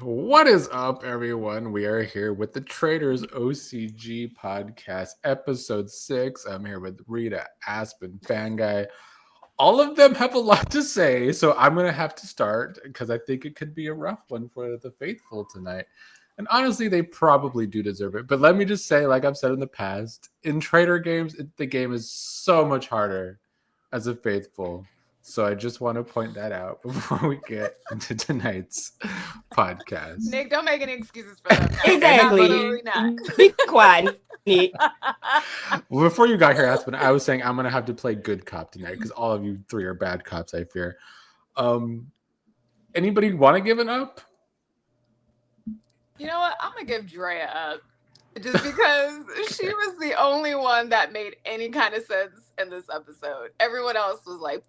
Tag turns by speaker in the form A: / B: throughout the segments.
A: What is up, everyone? We are here with the Traitors OCG podcast, episode 6. I'm here with Rita, Aspen, Fan Guy. All of them have a lot to say, so I'm going to have to start because I think it could be a rough one for the faithful tonight. And honestly, they probably do deserve it. But let me just say, like I've said in the past, in Traitor games, the game is so much harder as a faithful. So I just want to point that out before we get into tonight's podcast.
B: Nick, don't make any excuses for them. No,
C: Exactly. Be quiet, Nick.
A: Well, before you got here, Aspen, I was saying I'm gonna have to play good cop tonight because all of you three are bad cops. I fear. Anybody want to give an up?
B: You know what? I'm gonna give Drea up just because she was the only one that made any kind of sense in this episode. Everyone else was like,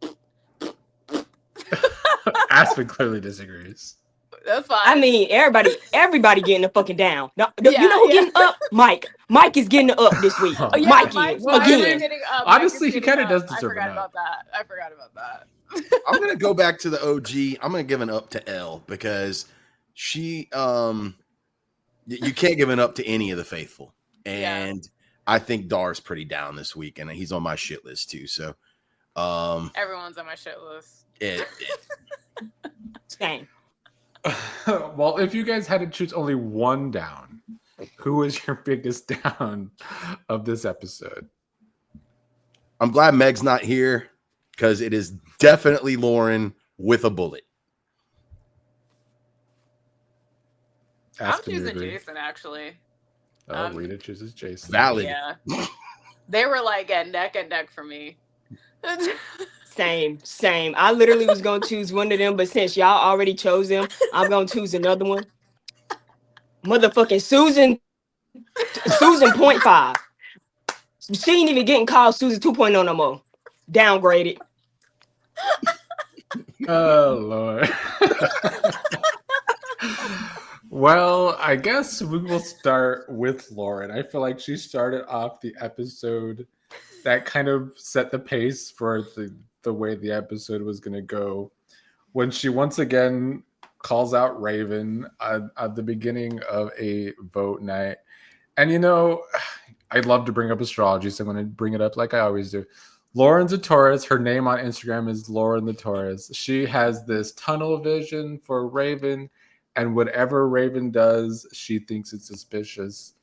A: Aspen clearly disagrees.
B: That's fine.
C: I mean, everybody getting the fucking down. No, you know who getting up? Mike. Mike is getting up this week.
A: Oh,
B: yeah,
C: Mike
B: Mike's
C: is again.
B: getting up.
A: Honestly, he
B: kind
A: kinda does deserve
B: I forgot
A: an
B: about
A: up.
B: that. I forgot about that.
D: I'm gonna go back to the OG. I'm gonna give an up to Elle because she you can't give an up to any of the faithful. And I think Dar's pretty down this week, and he's on my shit list too. So
B: Everyone's on my shit list.
C: Same.
A: Well, if you guys had to choose only one down, who is your biggest down of this episode?
D: I'm glad Meg's not here because it is definitely Lauren with a bullet.
B: I'm choosing Jason, actually.
A: Oh, Rita chooses Jason.
D: Valid.
B: Yeah. They were like at neck and neck for me.
C: Same. I literally was gonna choose one of them, but since y'all already chose them, I'm gonna choose another one. Motherfucking Susan 0.5. She ain't even getting called Susan 2.0 no more. Downgraded.
A: Oh, Lord. Well, I guess we will start with Lauren. I feel like she started off the episode that kind of set the pace for the way the episode was going to go when she once again calls out Raven at the beginning of a vote night. And, you know, I'd love to bring up astrology, so I'm going to bring it up like I always do. Lauren's a Taurus. Her name on Instagram is Lauren the Taurus. She has this tunnel vision for Raven, and whatever Raven does, she thinks it's suspicious.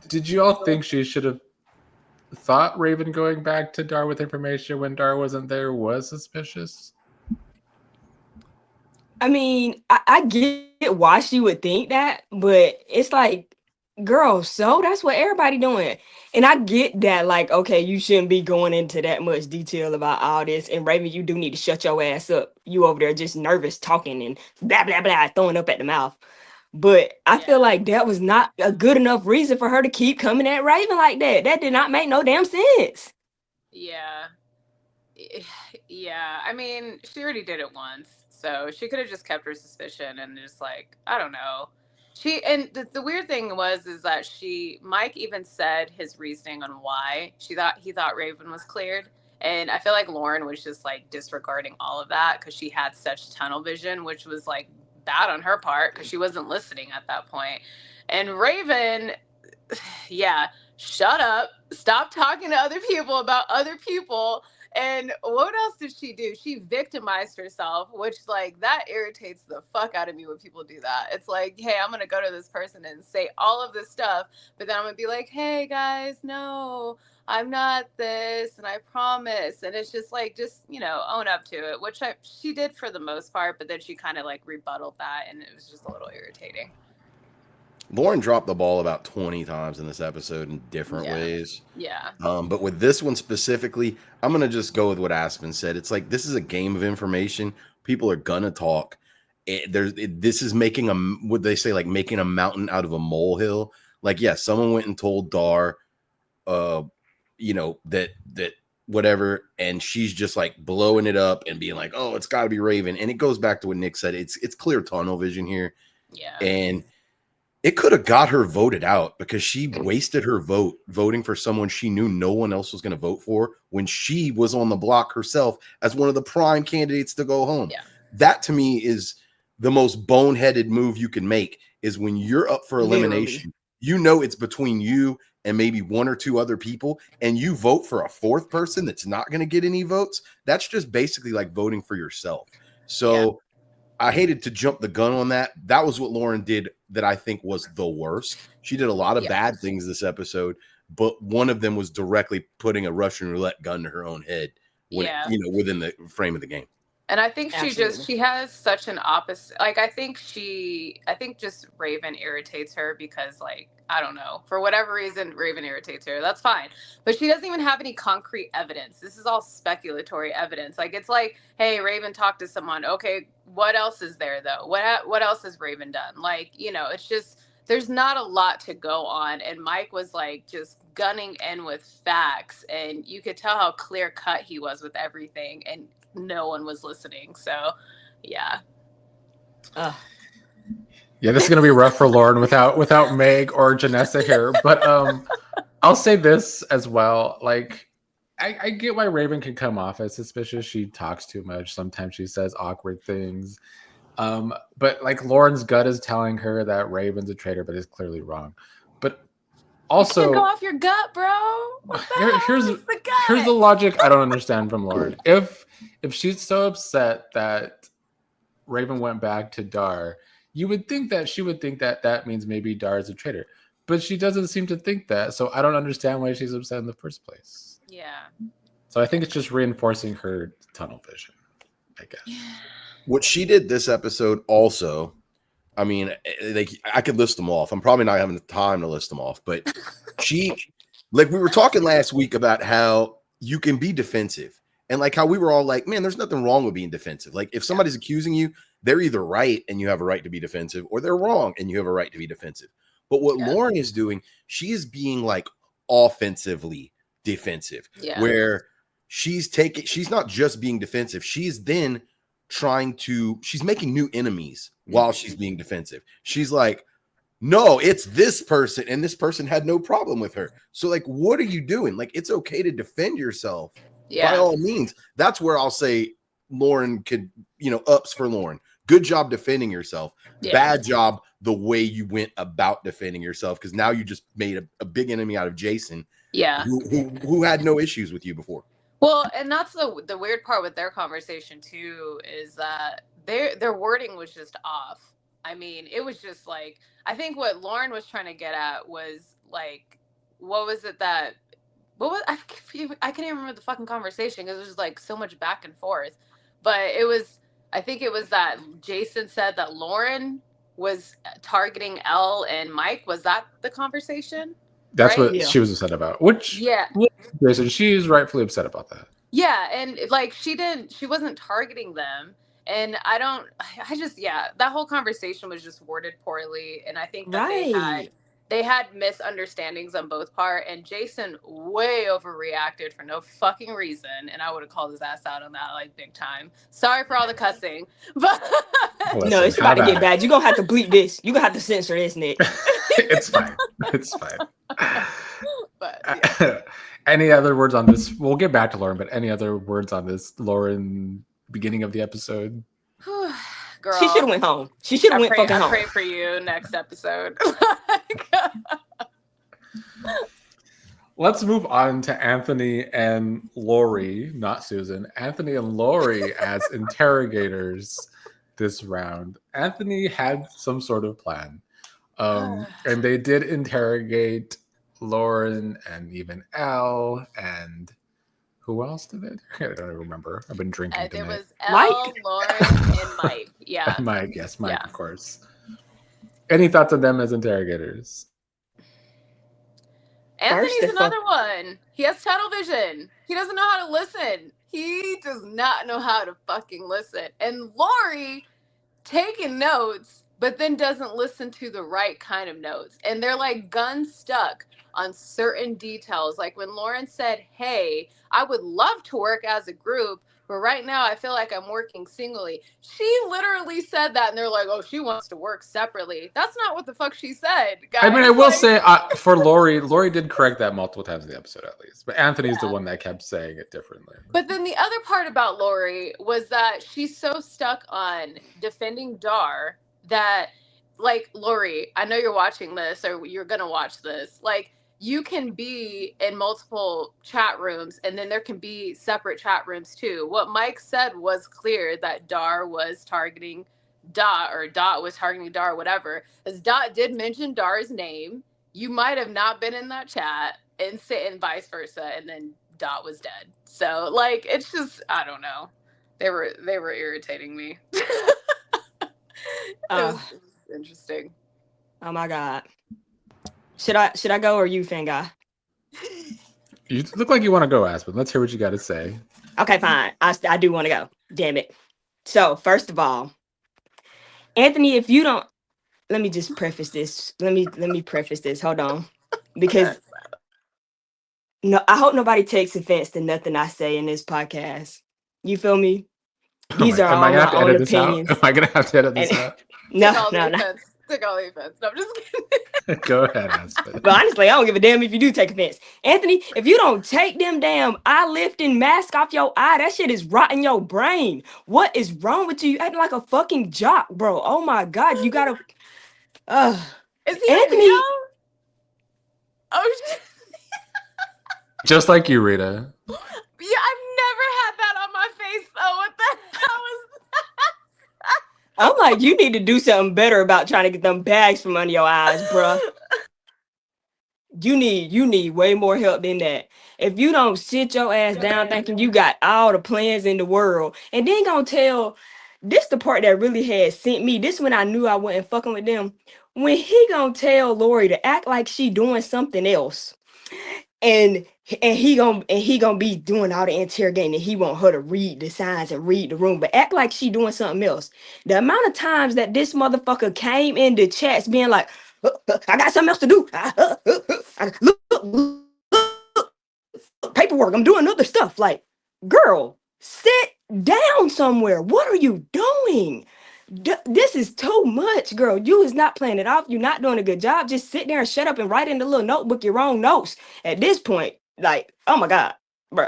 A: Did you all think she should have thought Raven going back to Dar with information when Dar wasn't there was suspicious?
C: I mean, I get why she would think that, but it's like, girl, so that's what everybody doing. And I get that, like, okay, you shouldn't be going into that much detail about all this. And Raven, you do need to shut your ass up. You over there just nervous talking and blah, blah, blah, throwing up at the mouth. But I feel like that was not a good enough reason for her to keep coming at Raven like that. That did not make no damn sense.
B: Yeah. Yeah. I mean, she already did it once. So she could have just kept her suspicion and just like, I don't know. The weird thing is that Mike even said his reasoning on why he thought Raven was cleared. And I feel like Lauren was just like disregarding all of that because she had such tunnel vision, which was like bad on her part because she wasn't listening at that point. And Raven, yeah, shut up. Stop talking to other people about other people. And what else did she do? She victimized herself, which like that irritates the fuck out of me when people do that. It's like, hey, I'm gonna go to this person and say all of this stuff, but then I'm gonna be like, hey guys, no, I'm not this, and I promise. And it's just like, own up to it, which she did for the most part, but then she kind of like rebutted that, and it was just a little irritating.
D: Lauren dropped the ball about 20 times in this episode in different ways.
B: Yeah.
D: But with this one specifically, I'm going to just go with what Aspen said. It's like, this is a game of information. People are going to talk. This is making what they say, like making a mountain out of a molehill. Like, yes, someone went and told Dar, that whatever. And she's just like blowing it up and being like, oh, it's got to be Raven. And it goes back to what Nick said. It's clear tunnel vision here.
B: Yeah.
D: And it could have got her voted out because she wasted her vote voting for someone she knew no one else was going to vote for when she was on the block herself as one of the prime candidates to go home.
B: Yeah.
D: That to me is the most boneheaded move you can make is when you're up for elimination. Literally. It's between you and maybe one or two other people, and you vote for a fourth person that's not going to get any votes. That's just basically like voting for yourself. So I hated to jump the gun on that. That was what Lauren did that I think was the worst. She did a lot of bad things this episode, but one of them was directly putting a Russian roulette gun to her own head when within the frame of the game.
B: And I think she has such an opposite, like, I think just Raven irritates her because, like, I don't know, for whatever reason, Raven irritates her. That's fine. But she doesn't even have any concrete evidence. This is all speculatory evidence. Like, it's like, hey, Raven talked to someone. Okay, what else is there, though? What else has Raven done? Like, it's just, there's not a lot to go on. And Mike was, like, just gunning in with facts. And you could tell how clear cut he was with everything. And no one was listening. So, yeah.
A: Yeah, this is gonna be rough for Lauren without Meg or Janessa here. But I'll say this as well. Like, I get why Raven can come off as suspicious. She talks too much. Sometimes she says awkward things. But like Lauren's gut is telling her that Raven's a traitor, but is clearly wrong. But also,
B: you can't go off your gut, bro.
A: Here's the logic I don't understand from Lauren. If she's so upset that Raven went back to Dar, you would think that she would think that that means maybe Dar is a traitor. But she doesn't seem to think that. So I don't understand why she's upset in the first place.
B: Yeah.
A: So I think it's just reinforcing her tunnel vision, I guess.
D: What she did this episode also, I mean, I could list them off. I'm probably not having the time to list them off, but like we were talking last week about how you can be defensive. And like how we were all like, man, there's nothing wrong with being defensive. Like if somebody's accusing you, they're either right and you have a right to be defensive, or they're wrong and you have a right to be defensive. But what Lauren is doing, she is being like offensively defensive, where she's not just being defensive. She's then she's making new enemies while she's being defensive. She's like, no, it's this person, and this person had no problem with her. So like, what are you doing? Like, it's okay to defend yourself by all means. That's where I'll say Lauren could, ups for Lauren. Good job defending yourself. Bad job the way you went about defending yourself, because now you just made a big enemy out of Jason.
B: Yeah.
D: Who had no issues with you before.
B: Well, and that's the weird part with their conversation too, is that their wording was just off. I mean, it was just like, I think what Lauren was trying to get at was like, I can't even remember the fucking conversation because it was just like so much back and forth. But I think it was that Jason said that Lauren was targeting Elle and Mike. Was that the conversation?
A: That's right? What she was upset about. Which Jason, she is rightfully upset about that.
B: Yeah, and like she wasn't targeting them. And that whole conversation was just worded poorly. And I think that they had misunderstandings on both part. And Jason way overreacted for no fucking reason. And I would have called his ass out on that like big time. Sorry for all the cussing. But
C: no, it's about to get bad. You're going to have to bleep this. You're going to have to censor this, Nick.
A: It's fine. It's fine. But any other words on this? We'll get back to Lauren, but any other words on this Lauren beginning of the episode?
B: Girl,
C: she should have went home. She should have went fucking home.
B: I pray for you next episode.
A: Let's move on to Anthony and Lori, not Susan. Anthony and Lori as interrogators this round. Anthony had some sort of plan. And they did interrogate Lauren and even Elle, and who else did it? I don't remember. I've been drinking tonight.
B: It was Elle, Lauren, and Mike. Yeah.
A: Mike, yes, Mike, of course. Any thoughts on them as interrogators?
B: Anthony's another one. He has tunnel vision. He doesn't know how to listen. He does not know how to fucking listen. And Lori taking notes, but then doesn't listen to the right kind of notes. And they're like gun stuck on certain details. Like when Lauren said, hey, I would love to work as a group, but right now I feel like I'm working singly. She literally said that, and they're like, oh, she wants to work separately. That's not what the fuck she said, guys.
A: I mean, I will say for Lori did correct that multiple times in the episode at least, but Anthony's the one that kept saying it differently.
B: But then the other part about Lori was that she's so stuck on defending Dar that, like, Lori, I know you're watching this or you're gonna watch this. Like, you can be in multiple chat rooms, and then there can be separate chat rooms too. What Mike said was clear, that Dar was targeting Dot, or Dot was targeting Dar, whatever. As Dot did mention Dar's name, you might have not been in that chat, and vice versa, and then Dot was dead. So, like, it's just, I don't know. They were irritating me. It was interesting.
C: Oh my god. Should I go, or you, fan guy?
A: You look like you want to go, Aspen. Let's hear what you got to say.
C: Okay, fine. I do want to go. Damn it. So, first of all, Anthony, if you don't, let me just preface this. Let me preface this. Hold on. Because no, I hope nobody takes offense to nothing I say in this podcast. You feel me? These are all my own opinions.
A: Am I gonna have to edit this out?
C: No.
B: Take all the offense. No, I'm just kidding.
A: Go ahead, Aspen.
C: But honestly, I don't give a damn if you do take offense. Anthony, if you don't take them damn eye lifting mask off your eye, that shit is rotting your brain. What is wrong with you? You acting like a fucking jock, bro. Oh my god, you gotta.
B: Is he
C: Anthony?
B: Oh shit.
A: Just like you, Rita.
B: Yeah, I've never had that on my face though. What the hell was that?
C: I'm like, you need to do something better about trying to get them bags from under your eyes, bruh. You need way more help than that. If you don't sit your ass down thinking you got all the plans in the world, and then gonna tell, this the part that really had sent me. This when I knew I wasn't fucking with them. When he gonna tell Lori to act like she doing something else, and he gonna be doing all the interrogating, and he want her to read the signs and read the room, but act like she doing something else. The amount of times that this motherfucker came in the chats being like, I got something else to do. Look, paperwork. I'm doing other stuff. Like, girl, sit down somewhere. What are you doing? This is too much, girl. You is not playing it off. You're not doing a good job. Just sit there and shut up and write in the little notebook your own notes. At this point, like, oh my god, bro.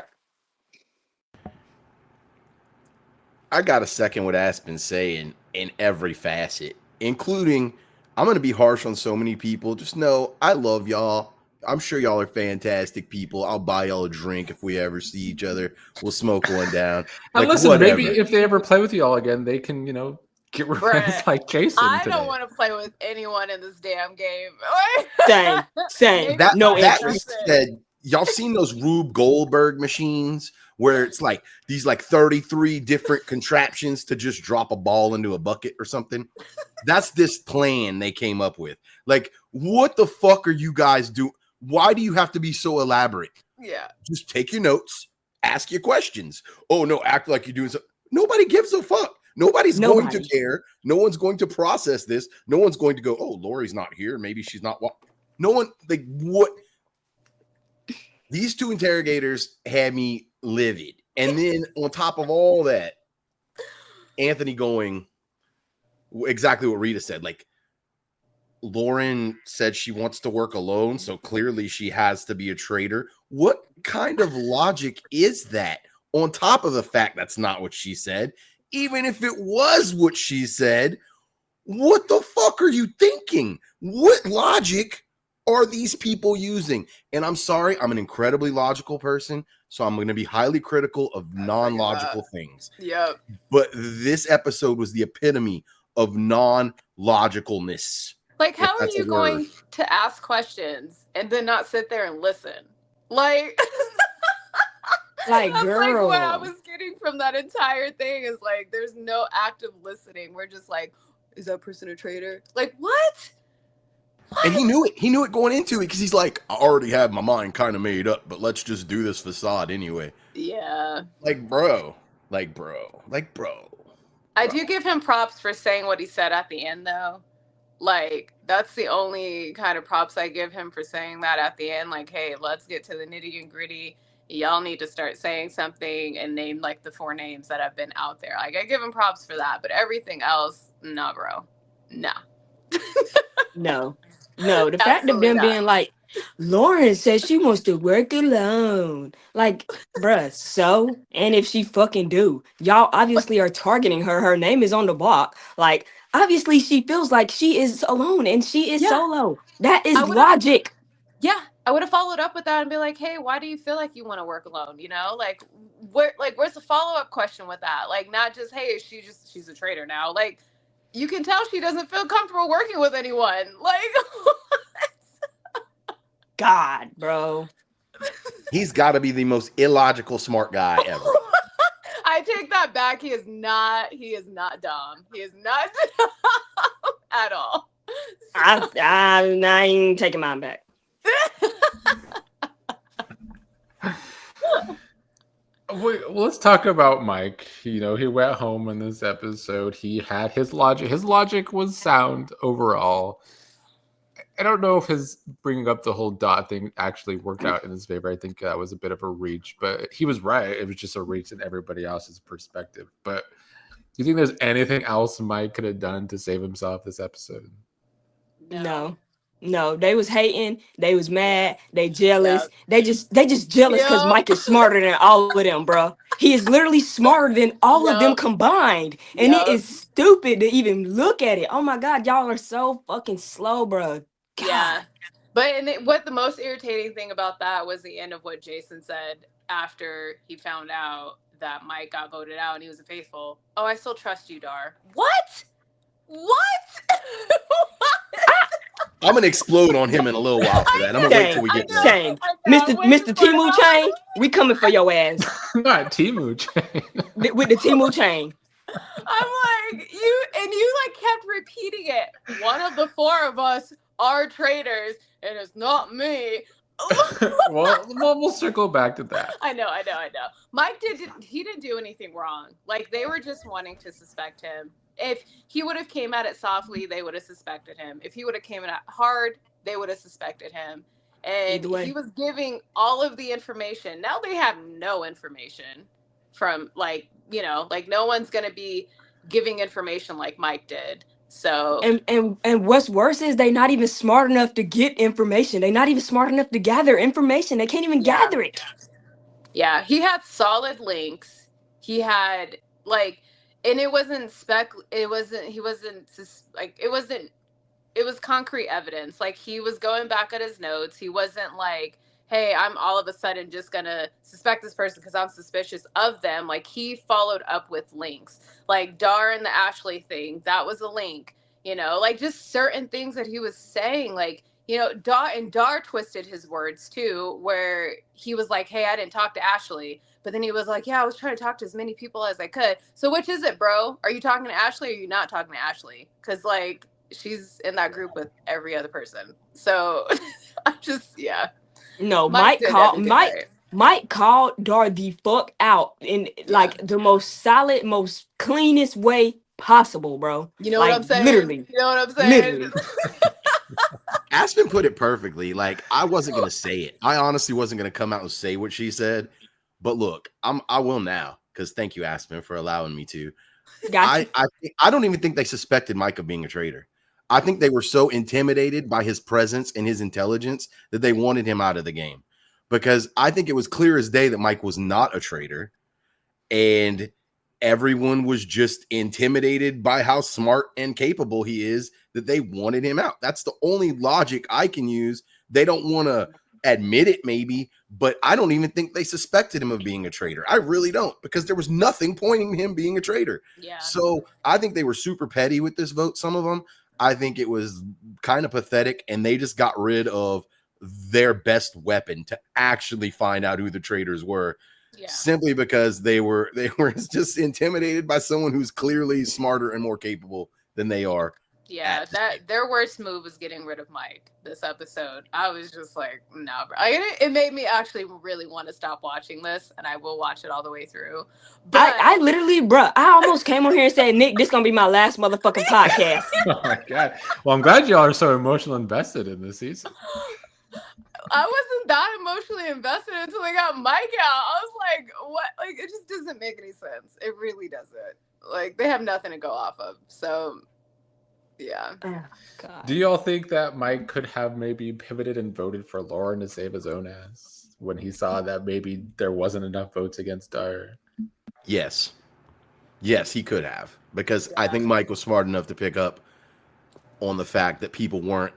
D: I got a second what Aspen saying in every facet, including, I'm going to be harsh on so many people. Just know I love y'all. I'm sure y'all are fantastic people. I'll buy y'all a drink if we ever see each other. We'll smoke one down.
A: Like, listen, whatever. Maybe if they ever play with you all again, they can, get revenge like Jason.
B: I don't want to play with anyone in this damn game.
C: Same. No interest.
D: Said, y'all seen those Rube Goldberg machines where it's like these 33 different contraptions to just drop a ball into a bucket or something? That's this plan they came up with. Like, what the fuck are you guys doing? Why do you have to be so elaborate?
B: Yeah.
D: Just take your notes, ask your questions. Oh, no, act like you're doing something. Nobody gives a fuck. Nobody's going to care. No one's going to process this. No one's going to go, oh, Lori's not here. Maybe she's not. No one, like, what? These two interrogators had me livid. And then on top of all that, Anthony going exactly what Rita said. Like, Lauren said she wants to work alone, so clearly she has to be a traitor. What kind of logic is that? On top of the fact that's not what she said, even if it was what she said, what the fuck are you thinking? What logic are these people using? And I'm sorry, I'm an incredibly logical person, so I'm going to be highly critical of non-logical things.
B: Yep.
D: But this episode was the epitome of non-logicalness.
B: Like, how are you going to ask questions and then not sit there and listen? Like,
C: like,
B: that's
C: girl.
B: like what I was getting from that entire thing is like, there's no active listening. We're just like, is that person a traitor? Like, what?
D: And he knew it. He knew it going into it because he's like, I already have my mind kind of made up, but let's just do this facade anyway.
B: Yeah.
D: Like, bro.
B: I do give him props for saying what he said at the end, though. Like, that's the only kind of props I give him for saying that at the end. Like, hey, let's get to the nitty and gritty. y'all need to start saying something and name like the 4 names that have been out there. Like, I give him props for that, but everything else, nah, bro. No.
C: No. The fact of
B: Absolutely
C: them
B: not.
C: being like, Lauren says she wants to work alone. Like, bruh, so? And if she fucking do, y'all obviously are targeting her. Her name is on the block. Like, obviously she feels like she is alone and she is
B: Yeah.
C: solo. That is
B: I would've-
C: logic.
B: Yeah, I would have followed up with that and be like, "Hey, why do you feel like you want to work alone?" You know, like where's the follow up question with that? Like, not just, "Hey, she's a traitor now." Like, you can tell she doesn't feel comfortable working with anyone. Like,
C: God, bro.
D: He's got to be the most illogical smart guy ever.
B: I take that back. He is not dumb. He is not dumb at all.
C: I ain't taking mine back.
A: Well, let's talk about Mike. You know, he went home in this episode. He had his logic. His logic was sound overall. I don't know if his bringing up the whole dot thing actually worked out in his favor. I think that was a bit of a reach, but he was right. It was just a reach in everybody else's perspective. But do you think there's anything else Mike could have done to save himself this episode?
C: No, they was hating, they was mad, they jealous.
B: Yep.
C: They just jealous because
B: Yep.
C: Mike is smarter than all of them, bro. He is literally smarter than all of them
B: Yep.
C: combined. And it
B: Yep.
C: is stupid to even look at it. Oh my god, y'all are so fucking slow, bro. God.
B: Yeah. But what the most irritating thing about that was the end of what Jason said after he found out that Mike got voted out and he was a faithful. "Oh, I still trust you, Dar." What?
D: I'm going to explode on him in a little while for that. I'm going to wait till we get there.
C: Shame. Mr. Timu Chain, we coming for your ass.
A: Not Timu Chain.
C: With the Timu Chain.
B: I'm like, you like kept repeating it. "One of the 4 of us are traitors, and it's not me."
A: well, we'll circle back to that.
B: I know. Mike didn't do anything wrong. Like, they were just wanting to suspect him. If he would have came at it softly, they would have suspected him. If he would have came at it hard, they would have suspected him. And he was giving all of the information. Now they have no information from, like, you know, like, no one's going to be giving information like Mike did. So
C: and what's worse is they not even smart enough to get information. They're not even smart enough to gather information. They can't even gather it.
B: Yeah, he had solid links. He had, like, and it wasn't it was concrete evidence. Like, he was going back at his notes. He wasn't like, "Hey, I'm all of a sudden just gonna suspect this person because I'm suspicious of them." Like, he followed up with links. Like, Dar and the Ashley thing, that was a link. You know, like, just certain things that he was saying, like, you know, Dar twisted his words too, where he was like, "Hey, I didn't talk to Ashley." But then he was like, "Yeah, I was trying to talk to as many people as I could." So which is it, bro? Are you talking to Ashley or are you not talking to Ashley? Because, like, she's in that group with every other person. So I just, yeah.
C: No, Mike called Dar the fuck out in like the most solid, most cleanest way possible, bro.
B: You know
C: like,
B: what I'm saying?
C: Literally.
B: You know what I'm saying?
C: Literally.
D: Aspen put it perfectly. Like, I wasn't going to say it. I honestly wasn't going to come out and say what she said. But look, I will now, because thank you, Aspen, for allowing me to.
C: Gotcha.
D: I don't even think they suspected Mike of being a traitor. I think they were so intimidated by his presence and his intelligence that they wanted him out of the game. Because I think it was clear as day that Mike was not a traitor. And everyone was just intimidated by how smart and capable he is that they wanted him out. That's the only logic I can use. They don't want to admit it, maybe, but I don't even think they suspected him of being a traitor. I really don't, because there was nothing pointing to him being a traitor.
B: Yeah.
D: So I think they were super petty with this vote. Some of them, I think it was kind of pathetic, and they just got rid of their best weapon to actually find out who the traitors were. Yeah. Simply because they were just intimidated by someone who's clearly smarter and more capable than they are.
B: Yeah, that their worst move was getting rid of Mike this episode. I was just like, nah, bro. It made me actually really want to stop watching this, and I will watch it all the way through. But
C: I literally, bro, I almost came on here and said, "Nick, this gonna be my last motherfucking podcast."
A: Oh my god! Well, I'm glad y'all are so emotionally invested in this season.
B: I wasn't that emotionally invested until they got Mike out. I was like, what? Like, it just doesn't make any sense. It really doesn't. Like, they have nothing to go off of. So, yeah.
C: Oh, God.
A: Do y'all think that Mike could have maybe pivoted and voted for Lauren to save his own ass when he saw that maybe there wasn't enough votes against Dar?
D: Yes. Yes, he could have. Because I
B: Yeah.
D: think Mike was smart enough to pick up on the fact that people weren't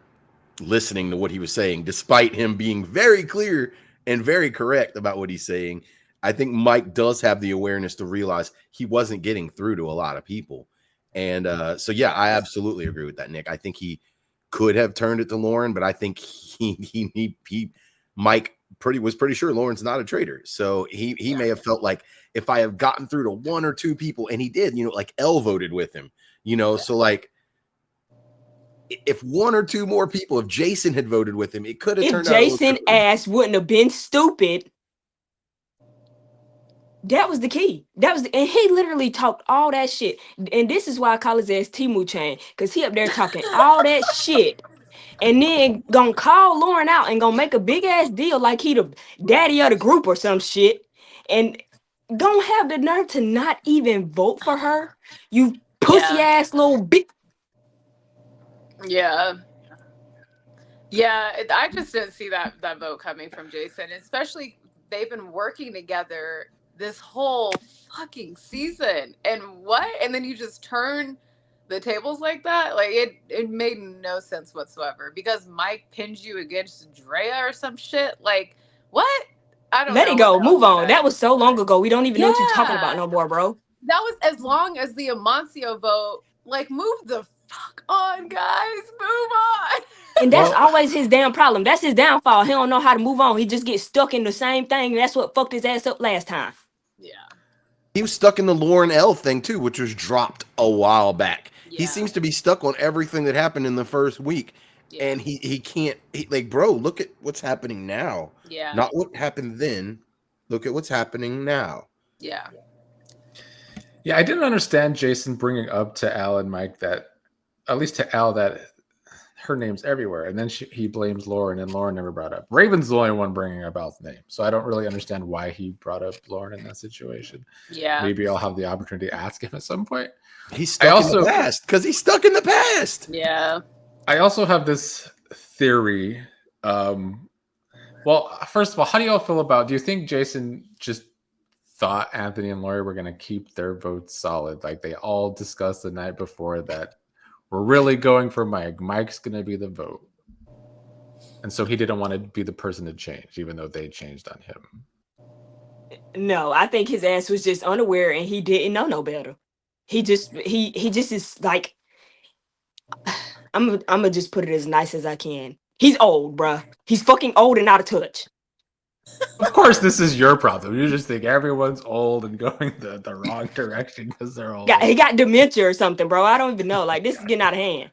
D: listening to what he was saying, despite him being very clear and very correct about what he's saying. I think Mike does have the awareness to realize he wasn't getting through to a lot of people. And so, yeah, I absolutely agree with that, Nick. I think he could have turned it to Lauren, but I think Mike was pretty sure Lauren's not a traitor. So he may have felt like if I have gotten through to one or two people, and he did, like Elle voted with him, so like, if one or two more people, if Jason had voted with him, it could have
C: If
D: turned out a little
C: Jason
D: differently.
C: ass wouldn't have been stupid, that was the key. And he literally talked all that shit. And this is why I call his ass Timu Chain, because he up there talking all that shit. And then gonna call Lauren out and gonna make a big ass deal like he the daddy of the group or some shit. And gonna have the nerve to not even vote for her. You pussy ass little bitch.
B: Yeah. Yeah, I just didn't see that vote coming from Jason, especially they've been working together this whole fucking season. And what? And then you just turn the tables like that? Like it made no sense whatsoever because Mike pinned you against Drea or some shit. Like, what? I don't
C: Let
B: know.
C: it
B: what
C: go.
B: the hell
C: Move
B: he
C: on.
B: said.
C: That was so long ago. We don't even know what you're talking about
B: Yeah.
C: no more, bro.
B: That was as long as the Amancio vote. Like, move the fuck on, guys. Move on.
C: And that's
A: Well,
C: always his damn problem. That's his downfall. He don't know how to move on. He just gets stuck in the same thing. And that's what fucked his ass up last time.
B: Yeah.
D: He was stuck in the Lauren L thing too, which was dropped a while back.
B: Yeah.
D: He seems to be stuck on everything that happened in the first week.
B: Yeah.
D: And he can't, like, bro, look at what's happening now.
B: Yeah.
D: Not what happened then. Look at what's happening now.
B: Yeah.
A: Yeah, I didn't understand Jason bringing up to Al and Mike that, at least to Al, that her name's everywhere. And then he blames Lauren, and Lauren never brought up. Raven's the only one bringing up Al's name. So I don't really understand why he brought up Lauren in that situation.
B: Yeah.
A: Maybe I'll have the opportunity to ask him at some point.
D: He's stuck in the past because he's stuck in the past.
B: Yeah.
A: I also have this theory. Well, first of all, how do y'all feel about, do you think Jason just thought Anthony and Lori were going to keep their votes solid? Like they all discussed the night before that we're really going for Mike. Mike's going to be the vote. And so he didn't want to be the person to change, even though they changed on him.
C: No, I think his ass was just unaware and he didn't know no better. He just is like, I'm gonna just put it as nice as I can. He's old, bruh. He's fucking old and out of touch.
A: Of course, this is your problem. You just think everyone's old and going the wrong direction because they're old.
C: He got dementia or something, bro. I don't even know. Like, this is getting out of hand.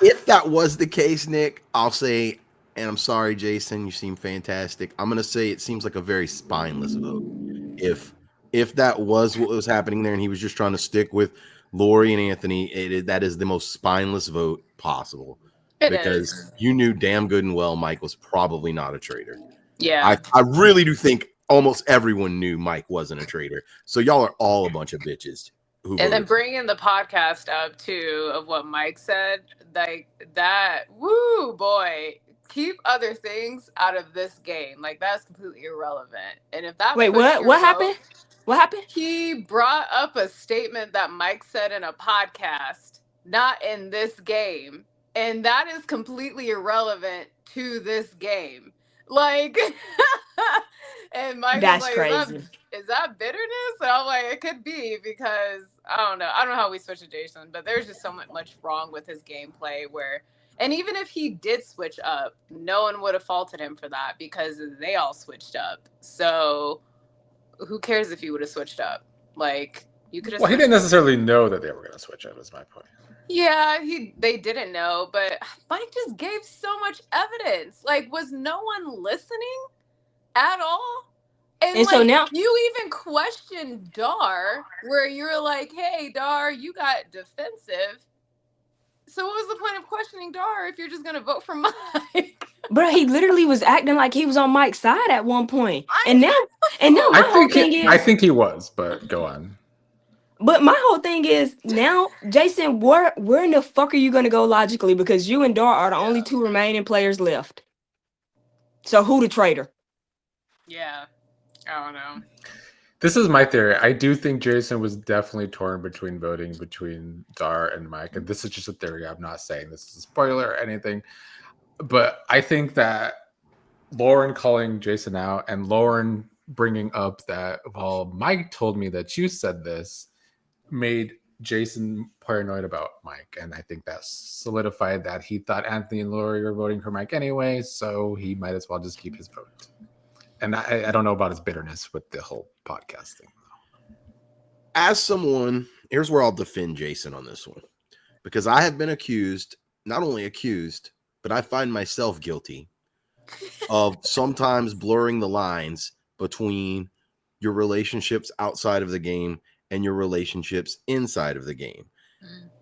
D: If that was the case, Nick, I'll say, and I'm sorry, Jason, you seem fantastic. I'm gonna say it seems like a very spineless vote. If that was what was happening there, and he was just trying to stick with Lori and Anthony, that is the most spineless vote possible. Because you knew damn good and well Mike was probably not a traitor.
B: Yeah.
D: I really do think almost everyone knew Mike wasn't a traitor. So y'all are all a bunch of bitches.
B: And then bringing the podcast up too of what Mike said, like that, woo boy, keep other things out of this game. Like that's completely irrelevant. And if that
C: wait, what happened? What happened?
B: He brought up a statement that Mike said in a podcast, not in this game. And that is completely irrelevant to this game. Like, and Mike was like,
C: crazy.
B: Is that bitterness? And I'm like, it could be because I don't know. I don't know how we switched to Jason, but there's just so much wrong with his gameplay where, and even if he did switch up, no one would have faulted him for that because they all switched up. So who cares if he would have switched up? Like, you could have.
A: Well, he didn't necessarily know that they were going to switch up, is my point.
B: Yeah, they didn't know, but Mike just gave so much evidence. Like, was no one listening at all? And like,
C: so now
B: you even questioned Dar, where you're like, "Hey, Dar, you got defensive." So what was the point of questioning Dar if you're just gonna vote for Mike?
C: bro, he literally was acting like he was on Mike's side at one point. And now
A: I
C: my whole
A: think
C: thing
A: I
C: is,
A: think he was, but go on.
C: but my whole thing is now, Jason, where in the fuck are you gonna go logically? Because you and Dar are the only two remaining players left. So who the traitor?
B: Yeah. I don't know.
A: This is my theory. I do think Jason was definitely torn between voting between Dar and Mike. And this is just a theory. I'm not saying this is a spoiler or anything. But I think that Lauren calling Jason out and Lauren bringing up that, well, Mike told me that you said this, made Jason paranoid about Mike. And I think that solidified that he thought Anthony and Lori were voting for Mike anyway. So he might as well just keep his vote. And I don't know about his bitterness with the whole podcast thing.
D: As someone, here's where I'll defend Jason on this one, because I have been accused, not only accused, but I find myself guilty of sometimes blurring the lines between your relationships outside of the game and your relationships inside of the game.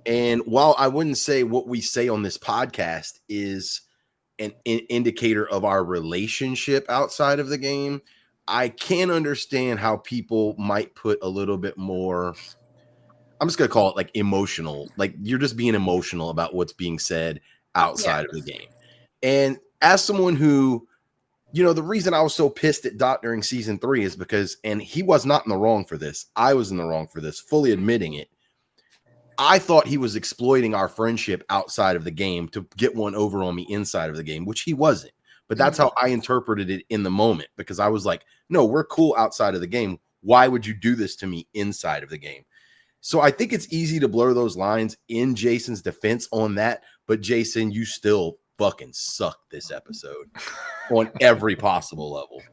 D: And while I wouldn't say what we say on this podcast is an indicator of our relationship outside of the game, I can understand how people might put a little bit more, I'm just going to call it like emotional, like you're just being emotional about what's being said outside of the game. And as someone who, you know, the reason I was so pissed at Dot during season 3 is because, and he was not in the wrong for this, I was in the wrong for this, fully admitting it. I thought he was exploiting our friendship outside of the game to get one over on me inside of the game, which he wasn't. But that's how I interpreted it in the moment, because I was like, no, we're cool outside of the game. Why would you do this to me inside of the game? So I think it's easy to blur those lines in Jason's defense on that. But Jason, you still fucking sucked this episode on every possible level.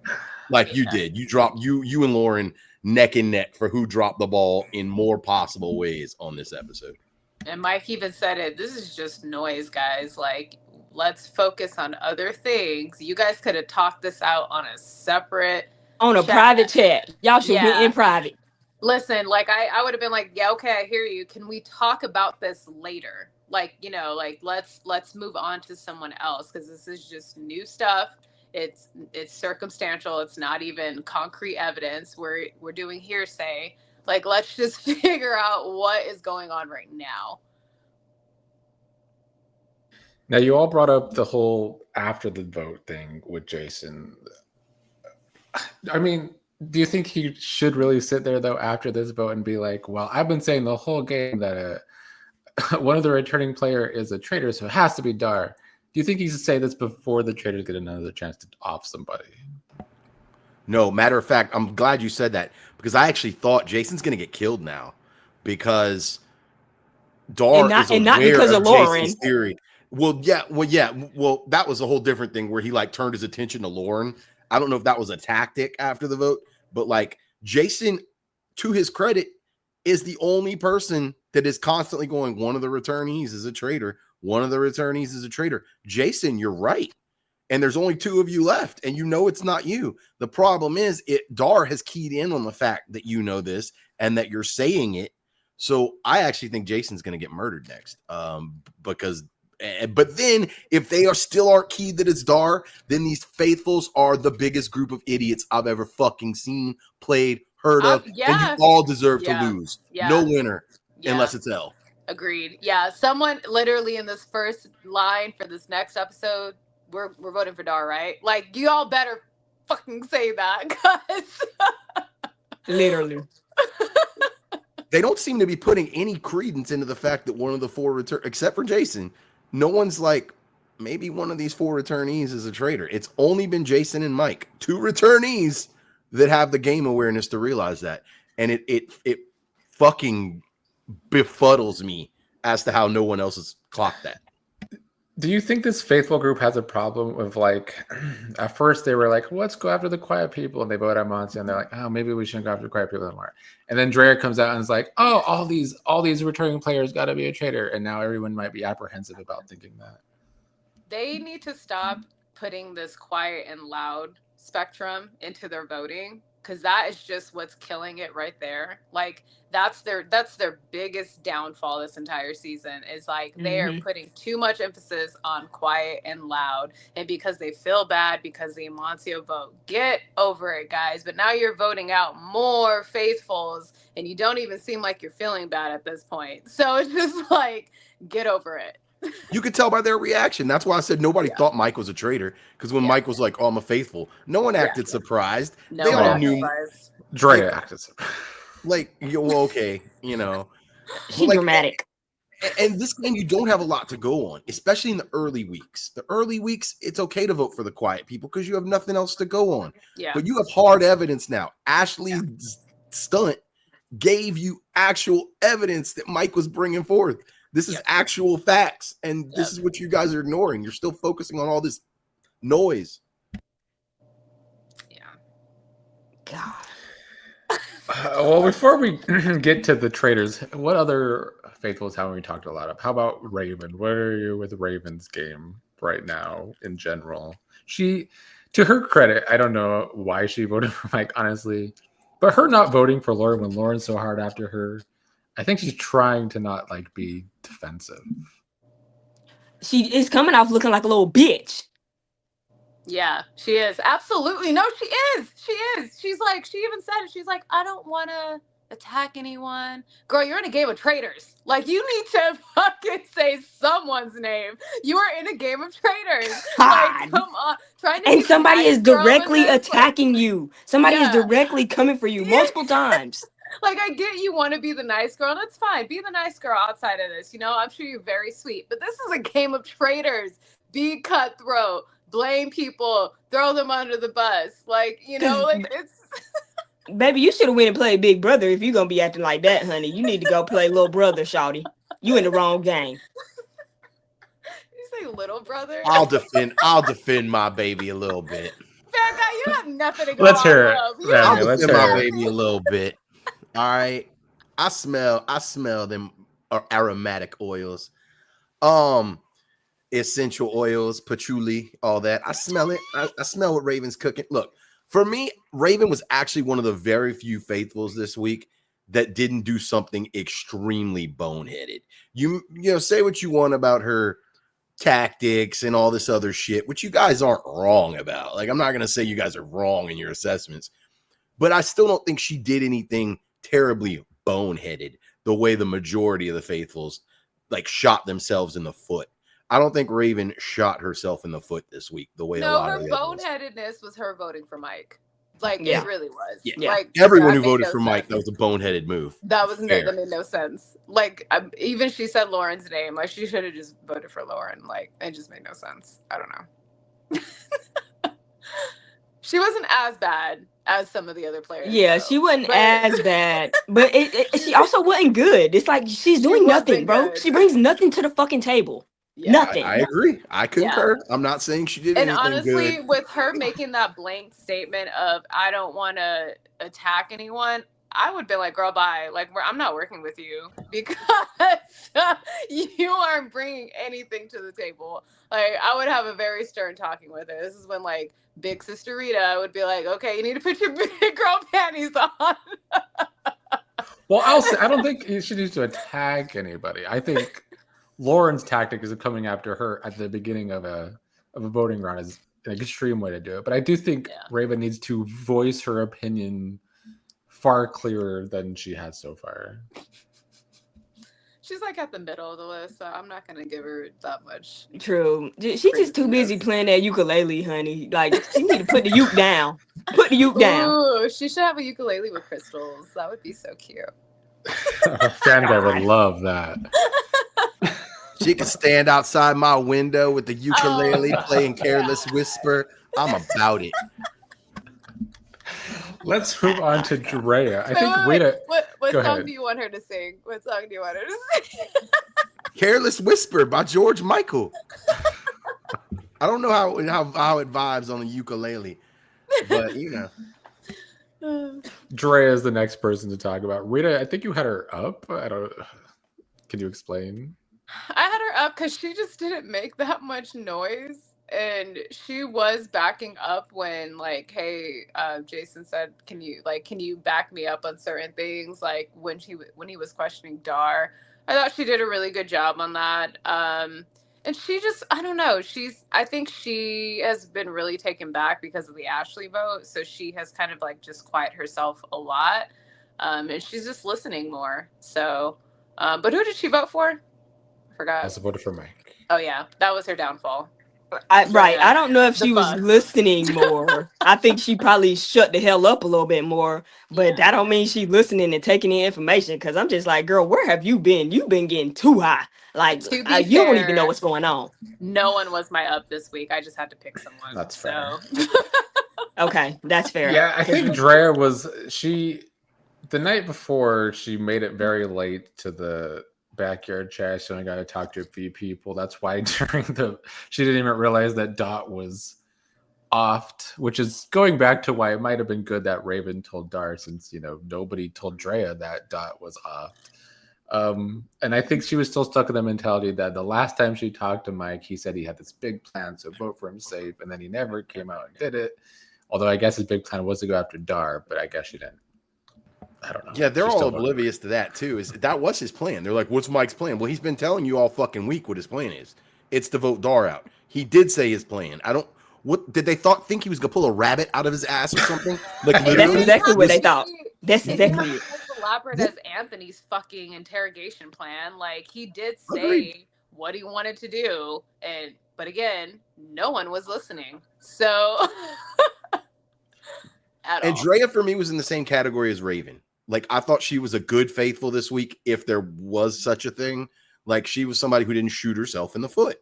D: Like you did. You dropped you and Lauren neck and neck for who dropped the ball in more possible ways on this episode.
B: And Mike even said it, this is just noise, guys. Like, let's focus on other things. You guys could have talked this out on a separate
C: private chat. Y'all should meet in private.
B: Listen, like I would have been like, yeah, okay, I hear you. Can we talk about this later? Like, you know, like let's move on to someone else, because this is just new stuff. It's circumstantial. It's not even concrete evidence. We're doing hearsay. Like, let's just figure out what is going on right now.
A: Now, you all brought up the whole after the vote thing with Jason. I mean, do you think he should really sit there, though, after this vote and be like, well, I've been saying the whole game that one of the returning player is a traitor, so it has to be Dar. Do you think he should say this before the traitors get another chance to off somebody?
D: No, matter of fact, I'm glad you said that, because I actually thought Jason's going to get killed now, because Dar is
C: not
D: aware
C: because
D: of
C: of Lauren.
D: Jason's theory. Well, that was a whole different thing where he like turned his attention to Lauren. I don't know if that was a tactic after the vote, but like Jason, to his credit, is the only person that is constantly going, one of the returnees is a traitor. One of the returnees is a traitor. Jason, you're right. And there's only 2 of you left, and you know it's not you. The problem is Dar has keyed in on the fact that you know this and that you're saying it. So I actually think Jason's going to get murdered next. But then if they aren't keyed that it's Dar, then these faithfuls are the biggest group of idiots I've ever fucking seen, played, heard of. And you all deserve to lose. No winner unless it's L.
B: Agreed. Yeah. Someone literally in this first line for this next episode, we're voting for Dar, right? Like, you all better fucking say that, guys.
C: Literally.
D: They don't seem to be putting any credence into the fact that one of the 4 return, except for Jason, no one's like, maybe one of these 4 returnees is a traitor. It's only been Jason and Mike, 2 returnees that have the game awareness to realize that. And it fucking befuddles me as to how no one else has clocked that.
A: Do you think this faithful group has a problem with, like, at first they were like, let's go after the quiet people, and they vote on Monty, and they're like, oh, maybe we shouldn't go after the quiet people anymore. And then Drea comes out and is like, oh, all these returning players got to be a traitor, and now everyone might be apprehensive about thinking that.
B: They need to stop putting this quiet and loud spectrum into their voting, because that is just what's killing it right there. Like that's their biggest downfall this entire season is like they are putting too much emphasis on quiet and loud, and because they feel bad because the Amancio vote. Get over it, guys. But now you're voting out more faithfuls, and you don't even seem like you're feeling bad at this point. So it's just like, get over it.
D: You could tell by their reaction. That's why I said nobody thought Mike was a traitor. Because when Mike was like, "Oh, I'm a faithful," no one acted surprised.
B: No one acted surprised.
A: Drea acted surprised.
D: Like, well, okay,
C: She dramatic.
D: And this game, you don't have a lot to go on, especially in the early weeks. The early weeks, it's okay to vote for the quiet people because you have nothing else to go on.
B: Yeah.
D: But you have hard evidence now. Ashley's stunt gave you actual evidence that Mike was bringing forth. This is actual facts, and this is what you guys are ignoring. You're still focusing on all this noise.
B: Yeah.
C: God.
A: Well, before we get to the traitors, what other faithfuls haven't we talked a lot of? How about Raven? Where are you with Raven's game right now in general? She, to her credit, I don't know why she voted for Mike, honestly, but her not voting for Lauren when Lauren's so hard after her, I think she's trying to not like be defensive.
C: She is coming off looking like a little bitch.
B: Yeah, she is. Absolutely. No, she is. She is. She's like, she even said it. She's like, I don't want to attack anyone. Girl, you're in a game of traitors. Like, you need to fucking say someone's name. You are in a game of traitors. Like, come on.
C: And somebody is directly attacking you. Somebody is directly coming for you multiple times.
B: Like, I get you want to be the nice girl. That's fine. Be the nice girl outside of this. I'm sure you're very sweet. But this is a game of traitors. Be cutthroat. Blame people. Throw them under the bus. Like, like it's...
C: Baby, you should have went and played Big Brother if you're going to be acting like that, honey. You need to go play Little Brother, shawty. You in the wrong game.
B: You say Little Brother?
D: I'll defend my baby a little bit.
B: Bad guy, you have nothing to go
A: Let's
B: on
A: hear it.
D: I'll defend my baby a little bit. All right. I smell them aromatic oils. Essential oils, patchouli, all that. I smell it. I smell what Raven's cooking. Look, for me, Raven was actually one of the very few faithfuls this week that didn't do something extremely boneheaded. You say what you want about her tactics and all this other shit, which you guys aren't wrong about. Like, I'm not going to say you guys are wrong in your assessments, but I still don't think she did anything terribly boneheaded the way the majority of the faithfuls like shot themselves in the foot. I don't think Raven shot herself in the foot this week the way a lot of the others.
B: Her boneheadedness was her voting for Mike. Like, it really was.
D: Yeah.
B: Like,
D: everyone who voted for Mike, that was a boneheaded move.
B: That made no sense. Like, even she said Lauren's name. Like, she should have just voted for Lauren. Like, it just made no sense. I don't know. She wasn't as bad as some of the other players.
C: Yeah, she wasn't as bad, but she also wasn't good. It's like she's doing nothing, bro. She brings nothing to the fucking table. Yeah, nothing.
D: I agree. I concur. I'm not saying she did anything good.
B: And honestly, with her making that blank statement of I don't want to attack anyone, I would be like, girl, bye. Like, I'm not working with you because you aren't bringing anything to the table. Like, I would have a very stern talking with her. This is when, like, Big Sister Rita would be like, okay, you need to put your big girl panties on.
A: Well, I don't think she needs to attack anybody. I think Lauren's tactic is coming after her at the beginning of a voting round is an extreme way to do it. But I do think Raven needs to voice her opinion far clearer than she has so far.
B: She's like at the middle of the list, so I'm not gonna give her that much.
C: True. She's just too busy playing that ukulele, honey. Like, she need to put the uke down. Put the uke down.
B: Ooh, she should have a ukulele with crystals. That would be so cute.
A: Fanboy would love that.
D: She could stand outside my window with the ukulele playing Careless Whisper. I'm about it.
A: Let's move on to Drea. I think Rita.
B: What song do you want her to sing? What song do you want her to sing?
D: Careless Whisper by George Michael. I don't know how it vibes on the ukulele, but
A: Drea is the next person to talk about. Rita, I think you had her up. Can you explain?
B: I had her up because she just didn't make that much noise. and she was backing up when like, hey, Jason said, can you back me up on certain things, like when he was questioning Dar. I thought she did a really good job on that. And she just, I don't know, I think she has been really taken back because of the Ashley vote, so she has kind of like just quiet herself a lot, and she's just listening more. So but who did she vote for? I
A: I
B: forgot.
A: also voted for Mike.
B: Oh yeah, that was her downfall.
C: Right. I don't know if
B: The
C: she was
B: fuss.
C: listening more. I think she probably shut the hell up a little bit more, but that don't mean she listening and taking the information. Because I'm just like, girl, where have you been? You've been getting too high. Like
B: To be
C: you don't even know
B: fair,
C: what's going on.
B: no one was my up this week. I just had to pick someone.
A: That's fair.
B: So.
C: Okay, that's fair.
A: Yeah, I think Drea the night before, she made it very late to the backyard chat. She only got to talk to a few people. That's why she didn't even realize that Dot was offed, which is going back to why it might have been good that Raven told Dar, since nobody told Drea that Dot was offed. And I think she was still stuck in the mentality that the last time she talked to Mike, he said he had this big plan, so vote for him safe, and then he never came out and did it. Although I guess his big plan was to go after Dar, but I guess she didn't. I don't know.
D: Yeah, they're all oblivious to that too. That was his plan? They're like, "What's Mike's plan?" Well, he's been telling you all fucking week what his plan is. It's to vote Dar out. He did say his plan. What did they think he was gonna pull a rabbit out of his ass or something? Like
C: that's exactly what they thought. That's exactly
B: as elaborate as Anthony's fucking interrogation plan. Like, he did say what he wanted to do, but again, no one was listening. So
D: and Drea for me was in the same category as Raven. Like, I thought she was a good faithful this week, if there was such a thing. Like, she was somebody who didn't shoot herself in the foot.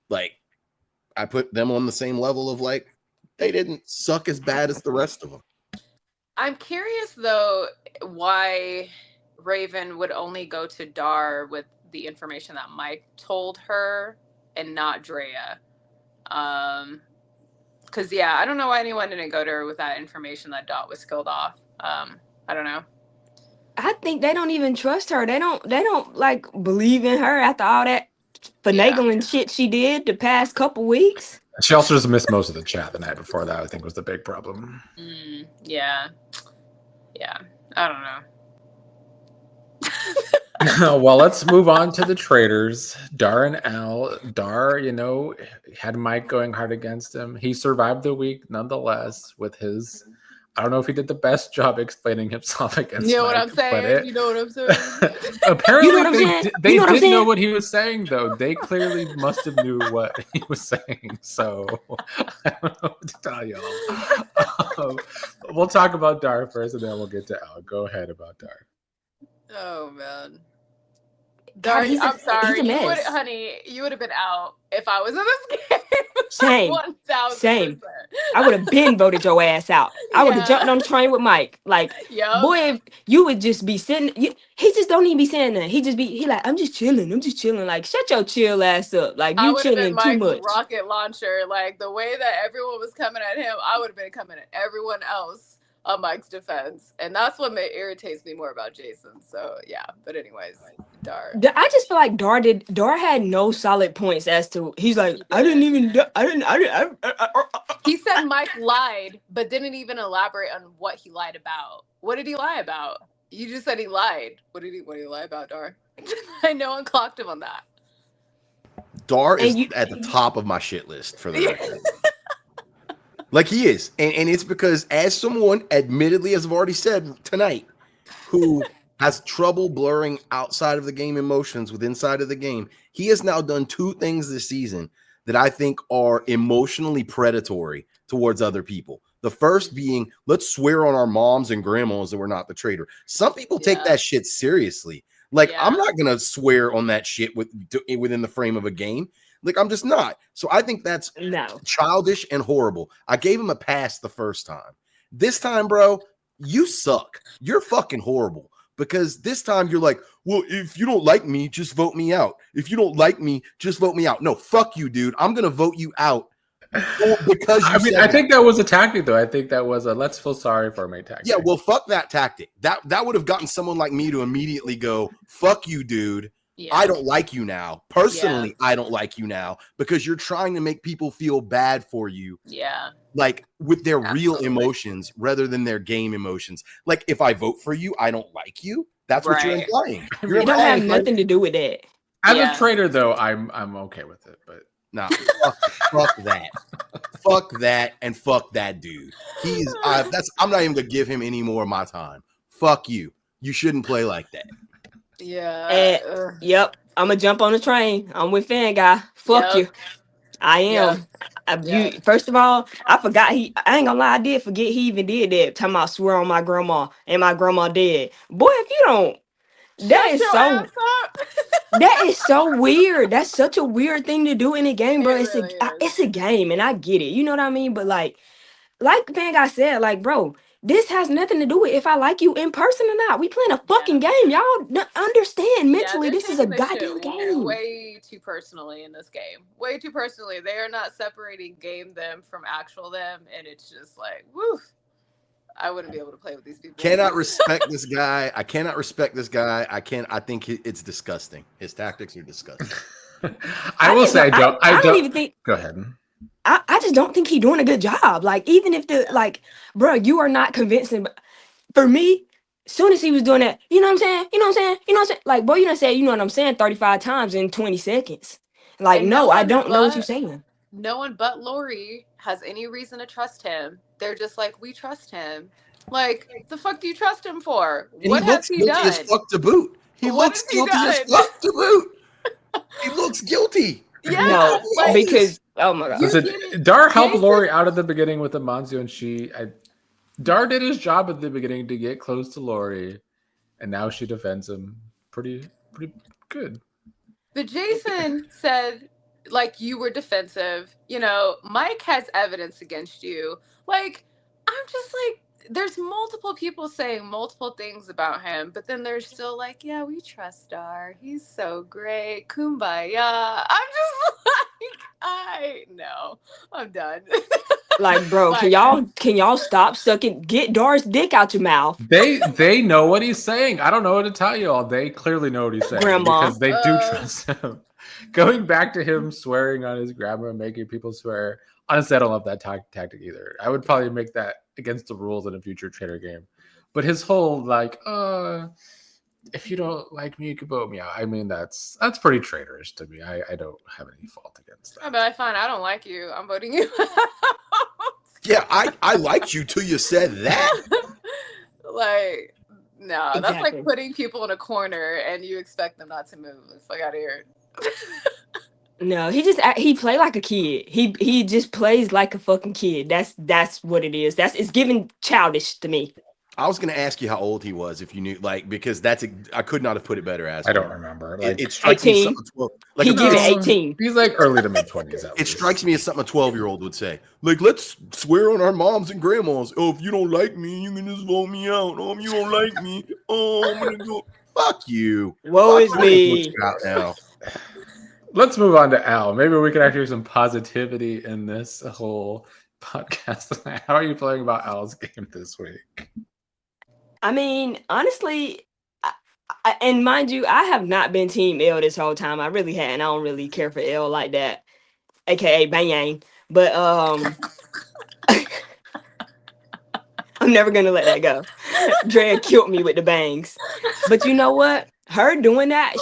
D: Like, I put them on the same level of, like, they didn't suck as bad as the rest of them.
B: I'm curious, though, why Raven would only go to Dar with the information that Mike told her and not Drea. Because, yeah, I don't know why anyone didn't go to her with that information that Dot was killed off. I don't know.
C: I think they don't even trust her. They don't like believe in her after all that finagling shit she did the past couple weeks.
A: She also just missed most of the chat the night before. That I think was the big problem.
B: Yeah, I don't
A: know. Well, let's move on to the traitors. Dar and Al. Dar, had Mike going hard against him. He survived the week nonetheless with his. I don't know if he did the best job explaining himself against.
B: You know
A: Mike,
B: what I'm saying? You know what I'm saying?
A: Apparently, they didn't know what he was saying, though. They clearly must have knew what he was saying. So I don't know what to tell y'all. We'll talk about Dar first, and then we'll get to Al. Go ahead about Dar.
B: Oh man, Dar, I'm sorry, honey. You would have been out if I was in this game.
C: Same.
B: 1,000%.
C: Same. I would have been voted your ass out. I would have jumped on the train with Mike. Like, boy, if you would just be sitting. He just don't even be saying that. He like, I'm just chilling. Like, shut your chill ass up. Like, you chilling too much.
B: Rocket launcher. Like, the way that everyone was coming at him, I would have been coming at everyone else on Mike's defense, and that's what irritates me more about Jason. So yeah, but anyways, Dar.
C: I just feel like Dar had no solid points as to. He's like, I didn't.
B: He said Mike lied, but didn't even elaborate on what he lied about. What did he lie about? You just said he lied. What did he lie about, Dar? I no one clocked him on that.
D: Dar is at the top of my shit list for the record. Like, he is. And it's because, as someone, admittedly, as I've already said tonight, who has trouble blurring outside of the game emotions with inside of the game, he has now done two things this season that I think are emotionally predatory towards other people. The first being, let's swear on our moms and grandmas that we're not the traitor. Some people take that shit seriously. Like, I'm not going to swear on that shit within the frame of a game. Like, I'm just not. So I think that's childish and horrible. I gave him a pass the first time. This time, bro, you suck. You're fucking horrible. Because this time you're like, well, if you don't like me, just vote me out. If you don't like me, just vote me out. No, fuck you, dude. I'm going to vote you out. Because
A: I think that was a tactic, though. I think that was a let's feel sorry for my tactic.
D: Yeah, well, fuck that tactic. That would have gotten someone like me to immediately go, fuck you, dude.
B: Yeah.
D: I don't like you now. Personally, I don't like you now because you're trying to make people feel bad for you.
B: Yeah.
D: Like with their real
B: Absolutely.
D: emotions rather than their game emotions. Like if I vote for you, I don't like you. That's what you're
B: Right.
D: implying.
A: I
D: You're
A: mean,
C: It don't have
D: implying
C: nothing to do with that.
A: as
B: Yeah.
A: a traitor, though, I'm okay with it. But
D: nah, fuck that. Fuck that and fuck that dude. I'm not even gonna give him any more of my time. Fuck you. You shouldn't play like that.
B: Yeah. Ugh.
C: Yep, I'm gonna jump on the train. I'm with Fan Guy. Fuck
B: Yep.
C: you. I
B: Yep.
C: am.
B: Yep.
C: First of all, I forgot I ain't gonna lie, I did forget he even did that. Talking about swear on my grandma and my grandma dead. Boy, if you don't, that
B: Shut
C: is
B: your ass
C: so
B: up.
C: that is so weird. That's such a weird thing to do in a game,
B: It
C: bro.
B: really is.
C: It's a game, and I get it. You know what I mean? But like Van Guy said, like, bro, this has nothing to do with if I like you in person or not. We playing a
B: Yeah.
C: fucking game. Y'all understand
B: Yeah,
C: mentally.
B: they're
C: This is a
B: taking this shit
C: goddamn game.
B: way too personally in this game. Way too personally. They are not separating game them from actual them, and it's just like, woo. I wouldn't be able to play with these people.
D: Cannot respect this guy. I cannot respect this guy. I think it's disgusting. His tactics are disgusting.
A: I will
C: just
A: say,
C: I don't even think.
A: Go ahead.
C: I just don't think he's doing a good job. Like, even if bro, you are not convincing. But for me, soon as he was doing that, you know what I'm saying? You know what I'm saying? You know what I'm saying? Like, boy, you done said, you know what I'm saying, 35 times in 20 seconds. Like,
B: And
C: no, I don't know what you're saying.
B: no one but Lori has any reason to trust him. They're just like, we trust him. Like, the fuck do you trust him for?
D: And
B: What
D: he
B: has
D: looks
B: he
D: guilty
B: done?
D: as fuck to boot. He
B: What
D: looks
B: has he
D: guilty as
B: done?
D: fuck to boot. He looks guilty.
B: Yeah,
C: No,
B: like,
C: because oh my god.
B: You
A: Listen,
B: didn't-
A: Dar helped
B: Jason-
A: Lori out at the beginning with the Manzio, and Dar did his job at the beginning to get close to Lori, and now she defends him pretty good.
B: But Jason said, like, you were defensive. You know, Mike has evidence against you. Like, I'm just like, there's multiple people saying multiple things about him, but then they're still like, yeah, we trust Dar. He's so great. Kumbaya. I'm just like, I'm done.
C: Like, bro, can y'all stop sucking? Get Dar's dick out your mouth,
A: They know what he's saying. I don't know what to tell you all. They clearly know what he's saying
C: Grandma.
A: because they do trust him. Going back to him swearing on his grandma and making people swear. Honestly, I don't love that tactic either. I would probably make that against the rules in a future trader game. But his whole like, if you don't like me, you can vote me out. I mean, that's pretty traitorous to me. I don't have any fault against that.
B: Oh, but fine. I don't like you. I'm voting you out.
D: Yeah, I liked you till you said that.
B: Like, no, that's
C: Exactly.
B: like putting people in a corner and you expect them not to move. The fuck out of here.
C: No, he play like a kid. He just plays like a fucking kid. That's what it is. It's giving childish to me.
D: I was going to ask you how old he was if you knew, like, because I could not have put it better. As
A: I don't remember. Like,
D: it strikes me as
C: 18.
D: something 12. Like
C: He
D: a
C: give it
D: 12
C: 18.
A: He's like early to mid 20s.
D: It strikes me as something a 12-year-old would say. Like, let's swear on our moms and grandmas. Oh, if you don't like me, you can just vote me out. Oh, if you don't like me, I'm gonna go. Fuck you.
C: Woe
D: Fuck
C: is me.
D: you out now.
A: Let's move on to Al. Maybe we can actually have some positivity in this whole podcast. How are you feeling about Al's game this week?
C: I mean, honestly, and mind you, I have not been Team L this whole time. I really hadn't. I don't really care for L like that, aka Bang Yang. But I'm never gonna let that go. Drea killed me with the bangs. But you know what? Her doing that,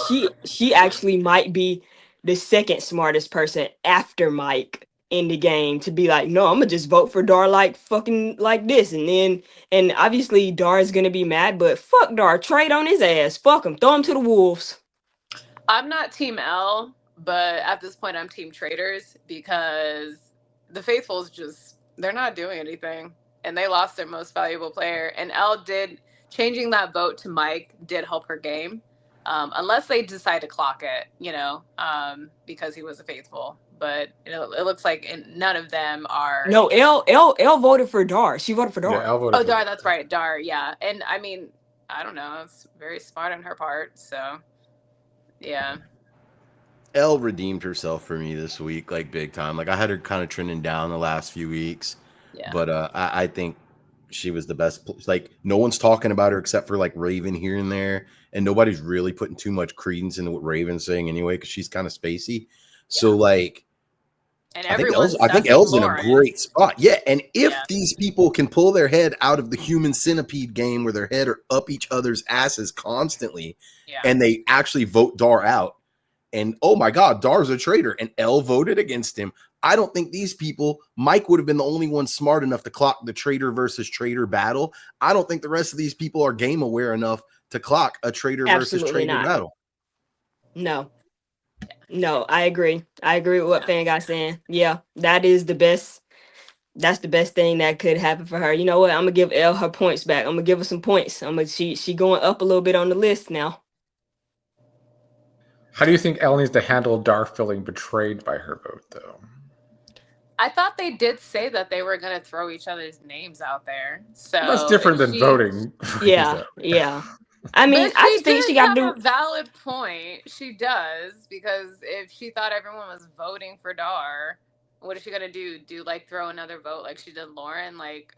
C: she actually might be the second smartest person after Mike in the game to be like, no, I'm gonna just vote for Dar like fucking like this. And obviously Dar is gonna be mad, but fuck Dar, trade on his ass. Fuck him, throw him to the wolves.
B: I'm not Team L, but at this point I'm Team Traitors because the Faithfuls they're not doing anything. And they lost their most valuable player. And L changing that vote to Mike did help her game. Unless they decide to clock it, because he was a Faithful. But it looks like none of them are.
C: No, L voted for Dar. She voted for Dar.
A: Yeah, Al voted for
B: Dar, that's right. Dar, yeah. And I mean, I don't know. It's very smart on her part. So, yeah.
D: Elle redeemed herself for me this week, like big time. Like I had her kind of trending down the last few weeks.
B: Yeah.
D: But I think she was the best. Like no one's talking about her except for like Raven here and there, and nobody's really putting too much credence into what Raven's saying anyway, because she's kind of spacey. So like,
B: And
D: I think
B: everyone's
D: Elle's in a
B: Lauren.
D: great spot. Yeah, and if
B: Yeah.
D: these people can pull their head out of the human centipede game where their head are up each other's asses constantly,
B: Yeah.
D: and they actually vote Dar out, and oh my God, Dar's a traitor, and Elle voted against him. I don't think these people, Mike would have been the only one smart enough to clock the traitor versus traitor battle. I don't think the rest of these people are game aware enough to clock a traitor versus
C: Absolutely
D: traitor
C: not.
D: battle.
C: No, I agree. I agree with what Fan Guy's saying. Yeah, that is the best. That's the best thing that could happen for her. You know what? I'm gonna give Elle her points back. I'm gonna give her some points. She going up a little bit on the list now.
A: How do you think Elle needs to handle Dar feeling betrayed by her vote, though?
B: I thought they did say that they were going to throw each other's names out there. So
A: Well, that's different
B: if
A: than
B: she-
A: voting.
C: Yeah, yeah. I mean,
B: But
C: I
B: she
C: just think
B: did
C: she got to
B: have
C: do.
B: a valid point. She does, because if she thought everyone was voting for Dar, what is she gonna do? Like throw another vote like she did Lauren? Like,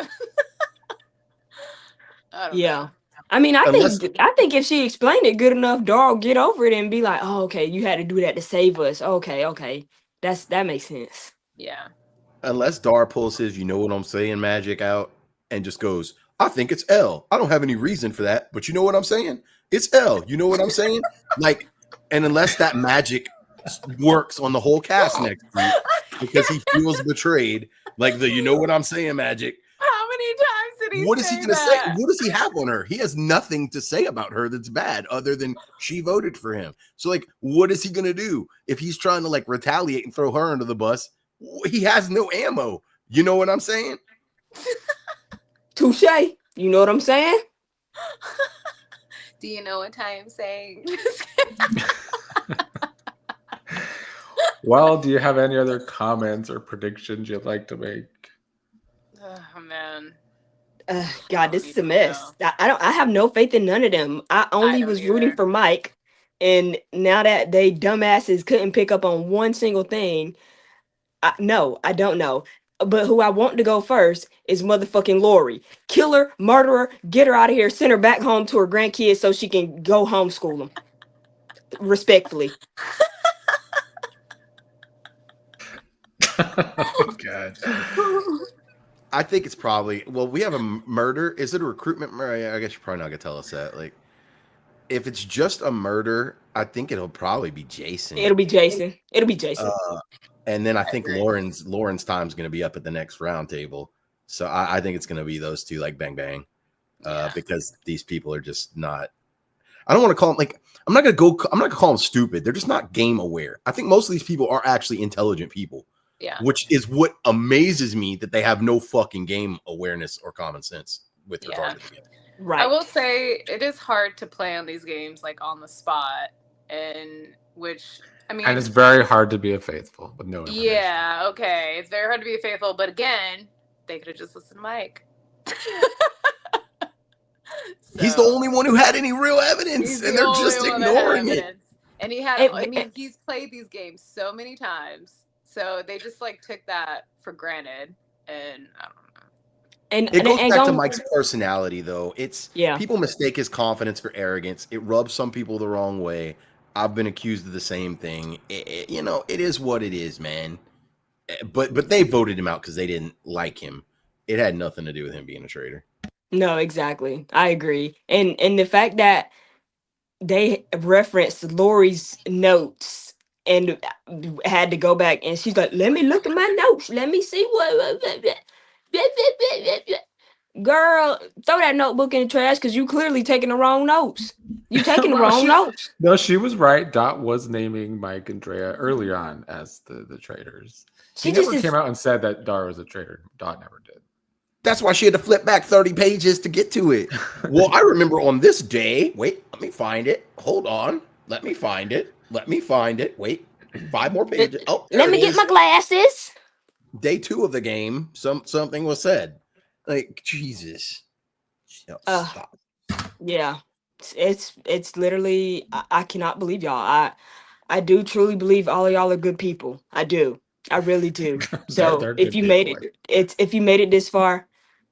B: I don't
C: Yeah.
B: know.
C: I mean,
D: Unless-
C: I think if she explained it good enough, Dar will get over it and be like, "Oh, okay, you had to do that to save us." Okay, that makes sense.
B: Yeah.
D: Unless Dar pulls his, you know what I'm saying, magic out and just goes, I think it's Elle. I don't have any reason for that, but you know what I'm saying? It's Elle. You know what I'm saying? Like, and unless that magic works on the whole cast next week because he feels betrayed, like the you know what I'm saying magic.
B: How many times did he
D: What is
B: say
D: he going to say?
B: that?
D: What does he have on her? He has nothing to say about her that's bad other than she voted for him. So, like, what is he going to do if he's trying to like retaliate and throw her under the bus? He has no ammo. You know what I'm saying?
C: Touche. You know what I'm saying?
B: Do you know what I'm saying?
A: Well, do you have any other comments or predictions you'd like to make?
B: Oh man.
C: God, this is a mess. I have no faith in none of them. I only
B: don't
C: was rooting
B: either.
C: for Mike, and now that they dumbasses couldn't pick up on one single thing, no, I don't know. But who I want to go first is motherfucking Lori. Kill her, murder her, get her out of here, send her back home to her grandkids so she can go homeschool them. Respectfully.
A: Oh, God.
D: I think it's probably we have a murder. Is it a recruitment murder? I guess you're probably not gonna tell us that. Like, if it's just a murder, I think it'll probably be Jason.
C: It'll be Jason.
D: And then I think
B: agree.
D: Lauren's time's gonna be up at the next round table. So I think it's gonna be those two, like bang bang.
B: Yeah.
D: Because these people are just not. I don't want to call them like I'm not gonna call them stupid. They're just not game aware. I think most of these people are actually intelligent people.
B: Yeah.
D: Which is what amazes me that they have no fucking game awareness or common sense with regard to the game.
C: Right.
B: I will say it is hard to play on these games like on the spot, and which I mean,
A: And it's very hard to be a faithful with no information.
B: yeah, okay, it's very hard to be faithful, but again, they could have just listened to Mike.
D: He's the only one who had any real evidence, and they're just ignoring it.
B: And he had, I mean, he's played these games so many times, so they just like took that for granted, and I don't know.
C: And
D: it goes back to
C: going-
D: Mike's personality, though. It's people mistake his confidence for arrogance. It rubs some people the wrong way. I've been accused of the same thing. It is what it is, man. But they voted him out because they didn't like him. It had nothing to do with him being a traitor.
C: No, exactly. I agree. And the fact that they referenced Lori's notes and had to go back, and she's like, "Let me look at my notes. Let me see what." Girl, throw that notebook in the trash because you clearly taking the wrong notes. You taking the wrong notes.
A: No, she was right. Dot was naming Mike and Drea early on as the traitors. She never came out and said that Dar was a traitor. Dot never did.
D: That's why she had to flip back 30 pages to get to it. Well, I remember on this day. Wait, let me find it. Hold on. Let me find it. Wait, 5 more pages. Oh,
C: let me get my glasses.
D: Day 2 of the game, something was said. Like, Jesus.
C: Stop. Yeah. It's literally I cannot believe y'all. I do truly believe all of y'all are good people. I do. I really do. So
A: they're
C: if you made it this far,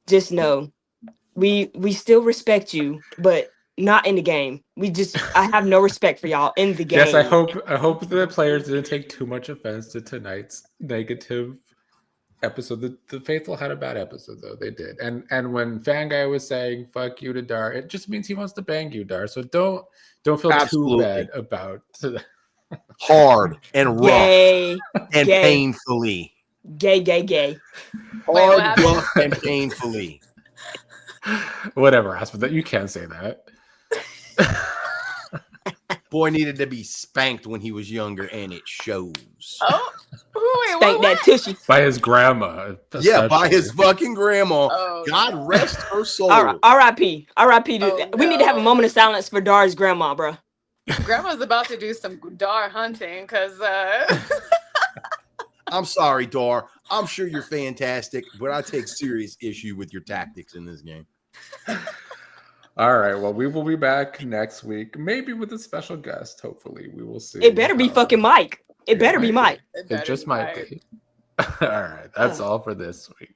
C: just know we still respect you, but Not in the game. I have no respect for y'all in the game.
A: Yes, I hope the players didn't take too much offense to tonight's negative episode. The Faithful had a bad episode though. They did. And when Fan Guy was saying fuck you to Dar, it just means he wants to bang you, Dar. So don't feel
D: Absolutely.
A: too bad about
D: hard and rough
C: Gay,
D: and
C: gay,
D: painfully.
C: gay, gay, gay.
B: Wait, what
D: Hard,
B: happened?
D: rough, and painfully.
A: whatever, Aspen. That you can't say that.
D: Boy needed to be spanked when he was younger, and it shows.
B: Oh, wait,
C: Spank that tushy.
A: By his grandma.
D: Yeah, by his
A: especially.
D: fucking grandma.
B: Oh,
D: God
B: no.
D: rest her soul.
C: R.I.P. R.I.P.
B: Oh,
C: We need to have a
B: no.
C: moment of silence for Dar's grandma, bro.
B: Grandma's about to do some Dar hunting because
D: I'm sorry, Dar. I'm sure you're fantastic, but I take serious issue with your tactics in this game.
A: All right. Well, we will be back next week, maybe with a special guest. Hopefully, we will see.
C: It better be fucking Mike. It better be Mike.
A: It just might be. All right. That's all for this week.